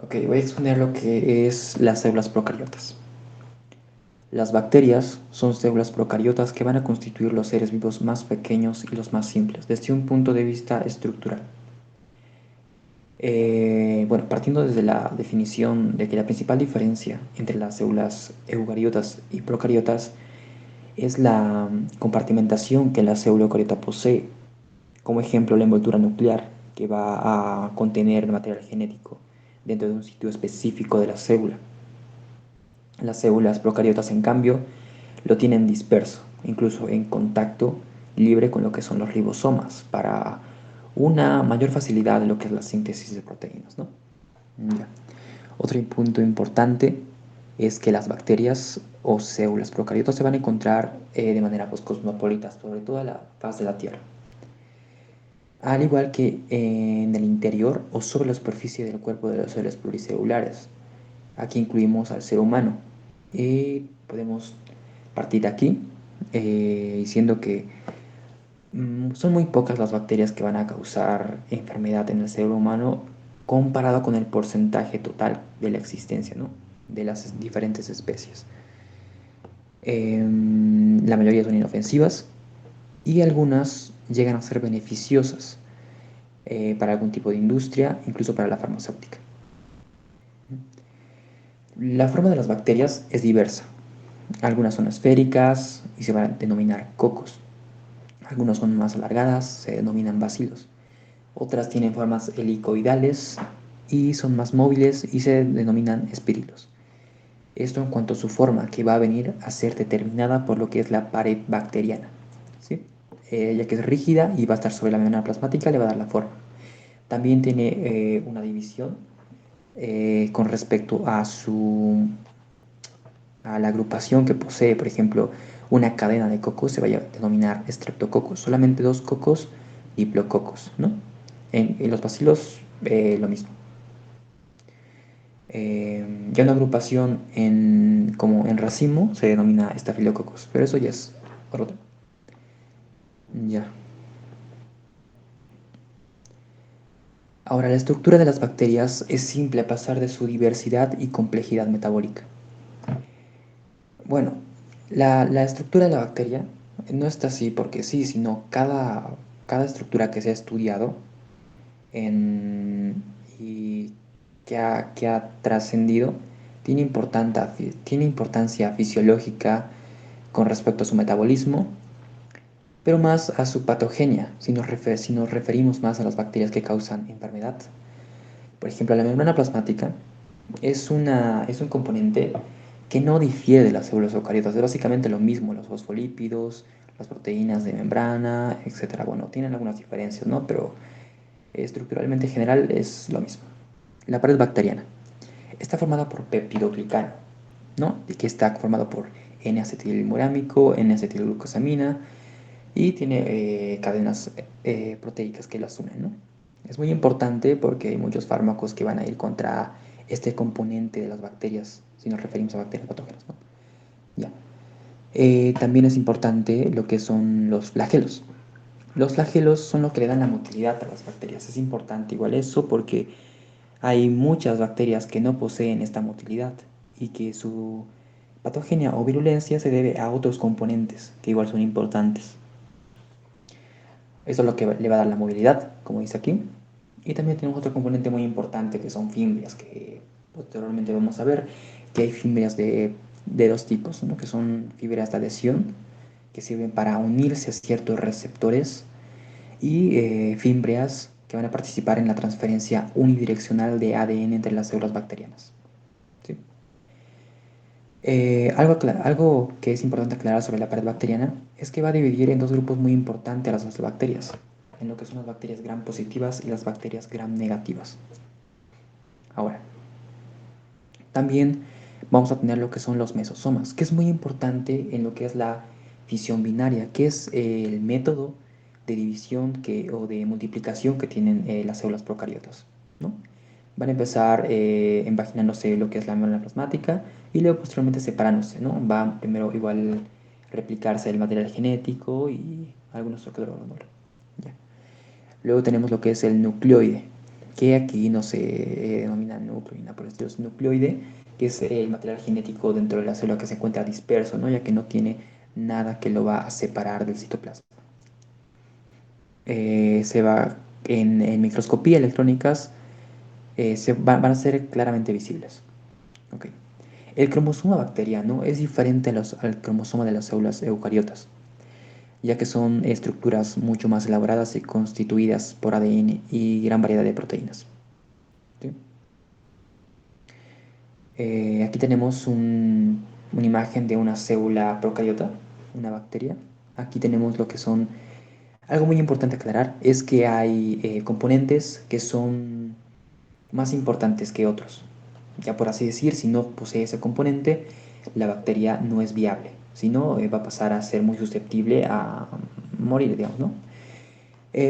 Ok, voy a exponer lo que es las células procariotas. Las bacterias son células procariotas que van a constituir los seres vivos más pequeños y los más simples, desde un punto de vista estructural. Bueno, partiendo desde la definición de que la principal diferencia entre las células eucariotas y procariotas es la compartimentación que la célula eucariota posee. Como ejemplo, la envoltura nuclear, que va a contener el material genético dentro de un sitio específico de la célula. Las células procariotas, en cambio, lo tienen disperso, incluso en contacto libre con lo que son los ribosomas, para una mayor facilidad de lo que es la síntesis de proteínas, ¿no? Ya. Otro punto importante es que las bacterias o células procariotas se van a encontrar de manera pues, cosmopolita, sobre toda la faz de la Tierra. Al igual que en el interior o sobre la superficie del cuerpo de las células pluricelulares. Aquí incluimos al ser humano. Y podemos partir de aquí diciendo que son muy pocas las bacterias que van a causar enfermedad en el ser humano comparado con el porcentaje total de la existencia, ¿no? De las diferentes especies. La mayoría son inofensivas y algunas llegan a ser beneficiosas para algún tipo de industria, incluso para la farmacéutica. La forma de las bacterias es diversa. Algunas son esféricas y se van a denominar cocos. Algunas son más alargadas, se denominan bacilos. Otras tienen formas helicoidales y son más móviles y se denominan espirilos. Esto en cuanto a su forma, que va a venir a ser determinada por lo que es la pared bacteriana. ¿Sí? Ya que es rígida y va a estar sobre la membrana plasmática, le va a dar la forma. También tiene una división con respecto a la agrupación que posee, por ejemplo, una cadena de cocos se va a denominar streptococos, solamente dos cocos, diplococos, ¿no? En los bacilos, lo mismo. Ya una agrupación como en racimo se denomina estafilococos, pero eso ya es otro tema. Ya. Ahora, la estructura de las bacterias es simple a pesar de su diversidad y complejidad metabólica. Bueno, la estructura de la bacteria no está así porque sí, sino cada estructura que se ha estudiado en- y que ha trascendido tiene importancia fisiológica con respecto a su metabolismo, pero más a su patogenia, si nos referimos más a las bacterias que causan enfermedad. Por ejemplo, la membrana plasmática es un componente que no difiere de las células eucariotas, es básicamente lo mismo, los fosfolípidos, las proteínas de membrana, etcétera. Bueno, tienen algunas diferencias, ¿no? Pero estructuralmente en general es lo mismo. La pared bacteriana está formada por peptidoglicano, ¿no? Y que está formado por N-acetilmurámico, N-acetilglucosamina y tiene cadenas proteicas que las unen, ¿no? Es muy importante porque hay muchos fármacos que van a ir contra este componente de las bacterias, si nos referimos a bacterias patógenas, ¿no? Ya. También es importante lo que son los flagelos. Los flagelos son lo que le dan la motilidad a las bacterias. Es importante igual eso porque hay muchas bacterias que no poseen esta motilidad y que su patogenia o virulencia se debe a otros componentes que igual son importantes. Eso es lo que le va a dar la movilidad, como dice aquí. Y también tenemos otro componente muy importante que son fimbrias, que posteriormente vamos a ver que hay fimbrias de dos tipos, ¿no? Que son fibras de adhesión, que sirven para unirse a ciertos receptores, y fimbrias que van a participar en la transferencia unidireccional de ADN entre las células bacterianas. ¿Sí? Algo que es importante aclarar sobre la pared bacteriana es que va a dividir en dos grupos muy importantes a las bacterias, en lo que son las bacterias gram positivas y las bacterias gram negativas. Ahora, también vamos a tener lo que son los mesosomas, que es muy importante en lo que es la fisión binaria, que es el método de división o de multiplicación que tienen las células procariotas, ¿no? Van a empezar imaginándose lo que es la membrana plasmática y luego posteriormente separándose, ¿no? Va primero igual replicarse el material genético y algunos otros. Ya. Luego tenemos lo que es el nucleoide, que aquí no se denomina núcleo ni nada por el estilo, es nucleoide, que es el material genético dentro de la célula que se encuentra disperso, ¿no? Ya que no tiene nada que lo va a separar del citoplasma. Se va en microscopía electrónicas, van a ser claramente visibles. Okay. El cromosoma bacteriano es diferente al cromosoma de las células eucariotas, ya que son estructuras mucho más elaboradas y constituidas por ADN y gran variedad de proteínas. ¿Sí? Aquí tenemos una imagen de una célula procariota, una bacteria. Aquí tenemos lo que son... Algo muy importante aclarar es que hay componentes que son más importantes que otros. Ya por así decir, si no posee ese componente, la bacteria no es viable. Si no, va a pasar a ser muy susceptible a morir, digamos, ¿no?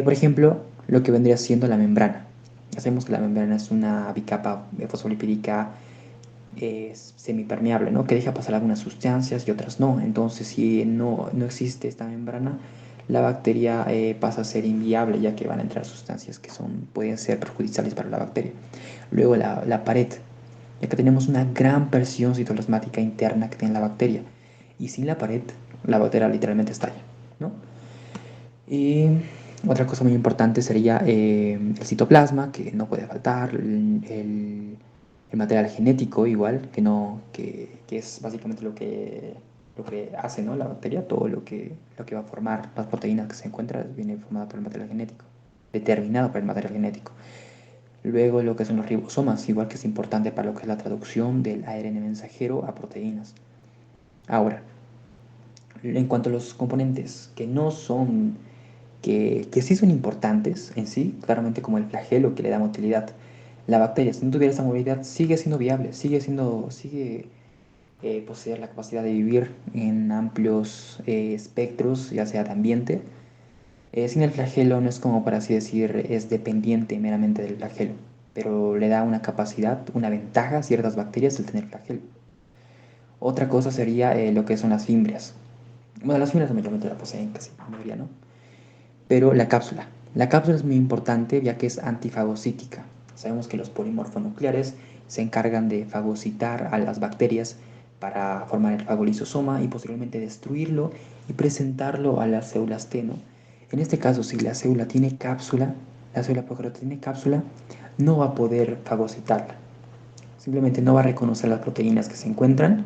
Por ejemplo, lo que vendría siendo la membrana. Ya sabemos que la membrana es una bicapa fosfolipídica semipermeable, ¿no? Que deja pasar algunas sustancias y otras no. Entonces, si no existe esta membrana, la bacteria pasa a ser inviable, ya que van a entrar sustancias que pueden ser perjudiciales para la bacteria. Luego la pared, ya que tenemos una gran presión citoplasmática interna que tiene la bacteria. Y sin la pared, la bacteria literalmente estalla, ¿no? Y otra cosa muy importante sería el citoplasma, que no puede faltar, el material genético igual, que es básicamente lo que hace, ¿no? La bacteria, todo lo que va a formar las proteínas que se encuentran viene formado por el material genético, determinado por el material genético. Luego lo que son los ribosomas, igual que es importante para lo que es la traducción del ARN mensajero a proteínas. Ahora, en cuanto a los componentes que no son, que sí son importantes en sí, claramente como el flagelo que le da motilidad, la bacteria, si no tuviera esa movilidad, sigue siendo viable, sigue poseer la capacidad de vivir en amplios espectros, ya sea de ambiente. Sin el flagelo no es como, para así decir, es dependiente meramente del flagelo, pero le da una capacidad, una ventaja a ciertas bacterias el tener flagelo. Otra cosa sería lo que son las fimbrias. Bueno, las fibras mayormente la poseen casi la mayoría, ¿no? Pero la cápsula. La cápsula es muy importante ya que es antifagocítica. Sabemos que los polimorfonucleares se encargan de fagocitar a las bacterias para formar el fagolisosoma y posteriormente destruirlo y presentarlo a las células T, ¿no? En este caso, si la célula tiene cápsula, la célula procariota tiene cápsula, no va a poder fagocitarla. Simplemente no va a reconocer las proteínas que se encuentran.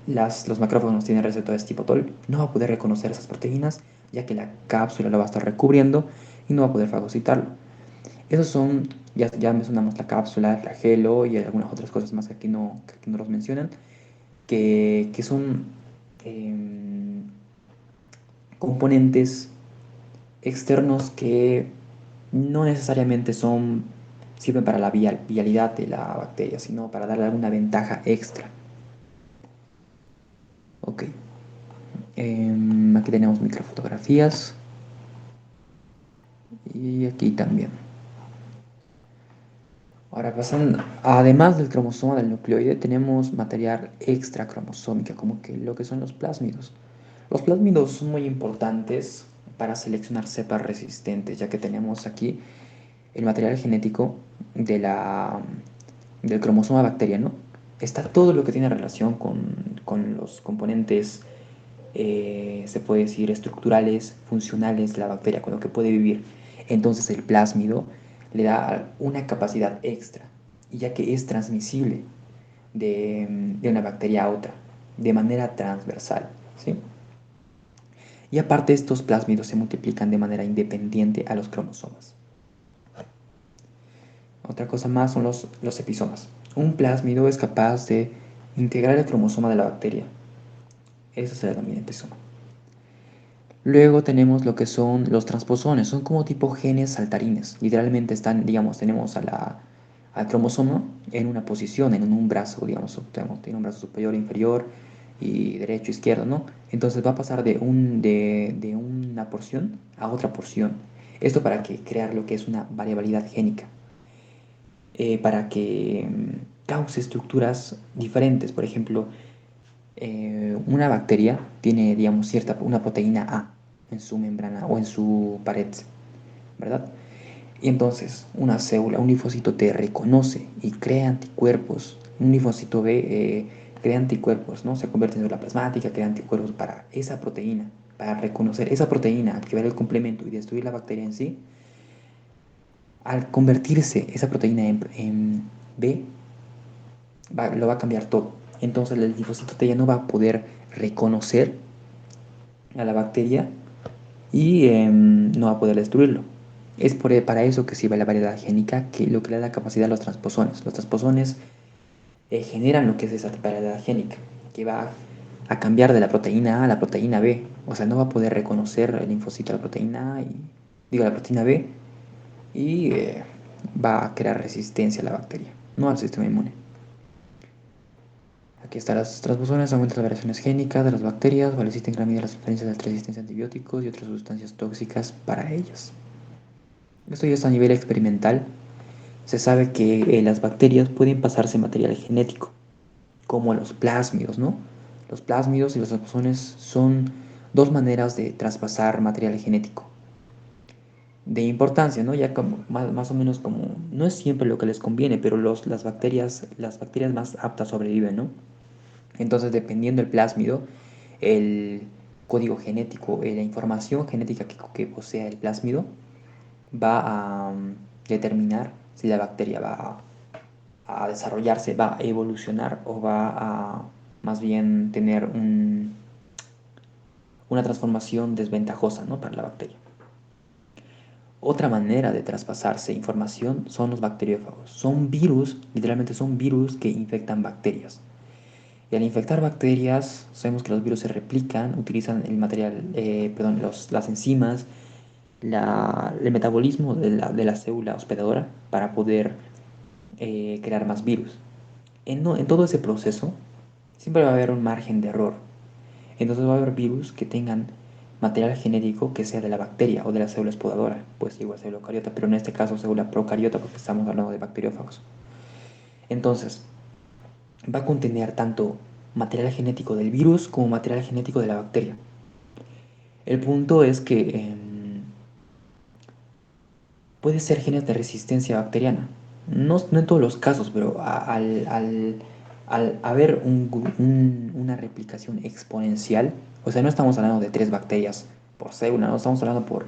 Los macrófagos tienen receptores tipo TOL, no va a poder reconocer esas proteínas, ya que la cápsula lo va a estar recubriendo y no va a poder fagocitarlo. Esos son, ya mencionamos la cápsula, el flagelo y algunas otras cosas más que aquí no los mencionan, que son eh, componentes externos que no necesariamente sirven para la vialidad de la bacteria, sino para darle alguna ventaja extra. Ok. Aquí tenemos microfotografías y aquí también. Ahora pasando, además del cromosoma del nucleoide, tenemos material extra cromosómica, como que lo que son los plásmidos. Los plásmidos son muy importantes para seleccionar cepas resistentes, ya que tenemos aquí el material genético del cromosoma bacteriano. Está todo lo que tiene relación con los componentes, se puede decir, estructurales, funcionales de la bacteria, con lo que puede vivir. Entonces el plásmido le da una capacidad extra, y ya que es transmisible de una bacteria a otra, de manera transversal, ¿sí? Y aparte estos plásmidos se multiplican de manera independiente a los cromosomas. Otra cosa más son los episomas. Un plásmido es capaz de integrar el cromosoma de la bacteria. Eso se denomina episoma. Luego tenemos lo que son los transposones, son como tipo genes saltarines. Literalmente están, digamos, tenemos al cromosoma en una posición, en un brazo, digamos, tiene un brazo superior, inferior y derecho, izquierdo, ¿no? Entonces va a pasar de una porción a otra porción. Esto para que crear lo que es una variabilidad génica, para que cause estructuras diferentes. Por ejemplo, una bacteria tiene, digamos, una proteína A en su membrana o en su pared, ¿verdad? Y entonces una célula, un linfocito T reconoce y crea anticuerpos. Un linfocito B crea anticuerpos, ¿no? Se convierte en célula plasmática, crea anticuerpos para esa proteína, para reconocer esa proteína, activar el complemento y destruir la bacteria en sí. Al convertirse esa proteína en B, lo va a cambiar todo. Entonces el linfocito T ya no va a poder reconocer a la bacteria y no va a poder destruirlo. Es para eso que sirve la variedad génica, que lo que le da capacidad a los transposones. Los transposones generan lo que es esa variedad génica, que va a cambiar de la proteína A a la proteína B. O sea, no va a poder reconocer el linfocito a la proteína A y, digo, la proteína B y va a crear resistencia a la bacteria, no al sistema inmune. Aquí están las transposones, aumentan las variaciones génicas de las bacterias, existen gran medida las diferencias de resistencia a antibióticos y otras sustancias tóxicas para ellas. Esto ya está a nivel experimental. Se sabe que las bacterias pueden pasarse material genético, como los plásmidos, ¿no? Los plásmidos y los transposones son dos maneras de traspasar material genético de importancia, ¿no? Ya como, más o menos como, no es siempre lo que les conviene, pero las bacterias más aptas sobreviven, ¿no? Entonces, dependiendo del plásmido, el código genético, la información genética que posea el plásmido, va a determinar si la bacteria va a desarrollarse, va a evolucionar o va a más bien tener una transformación desventajosa, ¿no? Para la bacteria. Otra manera de traspasarse información son los bacteriófagos. Son virus, literalmente son virus que infectan bacterias. Y al infectar bacterias, sabemos que los virus se replican, utilizan el material, perdón, las enzimas, el metabolismo de la célula hospedadora para poder crear más virus. En todo ese proceso, siempre va a haber un margen de error. Entonces va a haber virus que tengan material genético que sea de la bacteria o de la célula hospedadora, pues igual célula eucariota, pero en este caso célula procariota porque estamos hablando de bacteriófagos. Entonces, va a contener tanto material genético del virus como material genético de la bacteria. El punto es que puede ser genes de resistencia bacteriana. No en todos los casos, pero al haber una replicación exponencial, o sea, no estamos hablando de 3 bacterias por célula, no estamos hablando por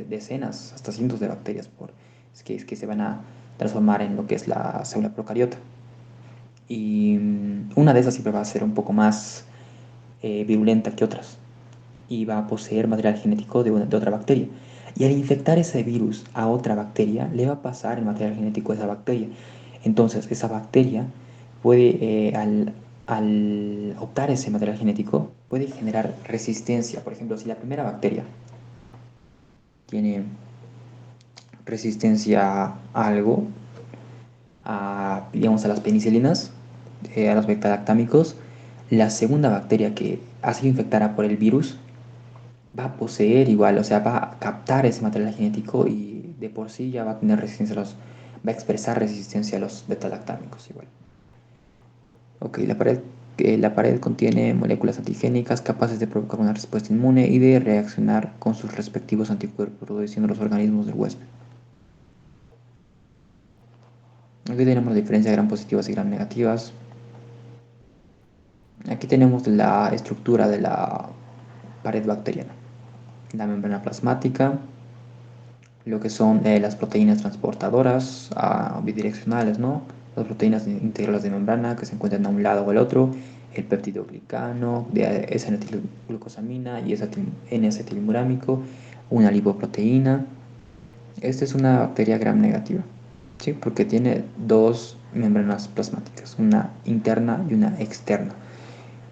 decenas, hasta cientos de bacterias que se van a transformar en lo que es la célula procariota. Y una de esas siempre va a ser un poco más virulenta que otras y va a poseer material genético de otra bacteria. Y al infectar ese virus a otra bacteria, le va a pasar el material genético de esa bacteria. Entonces, esa bacteria puede, al optar ese material genético, puede generar resistencia. Por ejemplo, si la primera bacteria tiene resistencia a algo, digamos, a las penicilinas, a los beta-lactámicos, la segunda bacteria que ha sido infectada por el virus va a poseer igual, o sea, va a captar ese material genético y de por sí ya va a tener resistencia va a expresar resistencia a los beta-lactámicos igual. Ok, la pared contiene moléculas antigénicas capaces de provocar una respuesta inmune y de reaccionar con sus respectivos anticuerpos, produciendo los organismos del huésped. Aquí tenemos la diferencia de gram positivas y gram negativas. Aquí tenemos la estructura de la pared bacteriana. La membrana plasmática, lo que son las proteínas transportadoras bidireccionales, ¿no? Las proteínas integrales de membrana que se encuentran a un lado o al otro, el peptidoglicano, de S-acetilglucosamina y N-acetilmurámico, una lipoproteína. Esta es una bacteria gram negativa, ¿sí? Porque tiene dos membranas plasmáticas, una interna y una externa.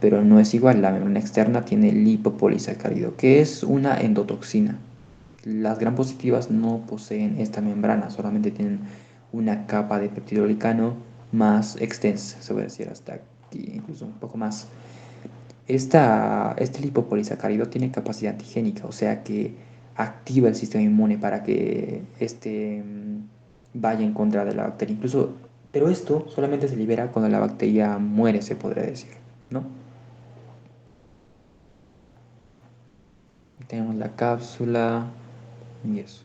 Pero no es igual, la membrana externa tiene lipopolisacárido, que es una endotoxina. Las gram positivas no poseen esta membrana, solamente tienen una capa de peptidoglicano más extensa, se puede decir hasta aquí, incluso un poco más. Este lipopolisacárido tiene capacidad antigénica, o sea que activa el sistema inmune para que vaya en contra de la bacteria. Incluso, pero esto solamente se libera cuando la bacteria muere, se podría decir, ¿no? Tenemos la cápsula y eso.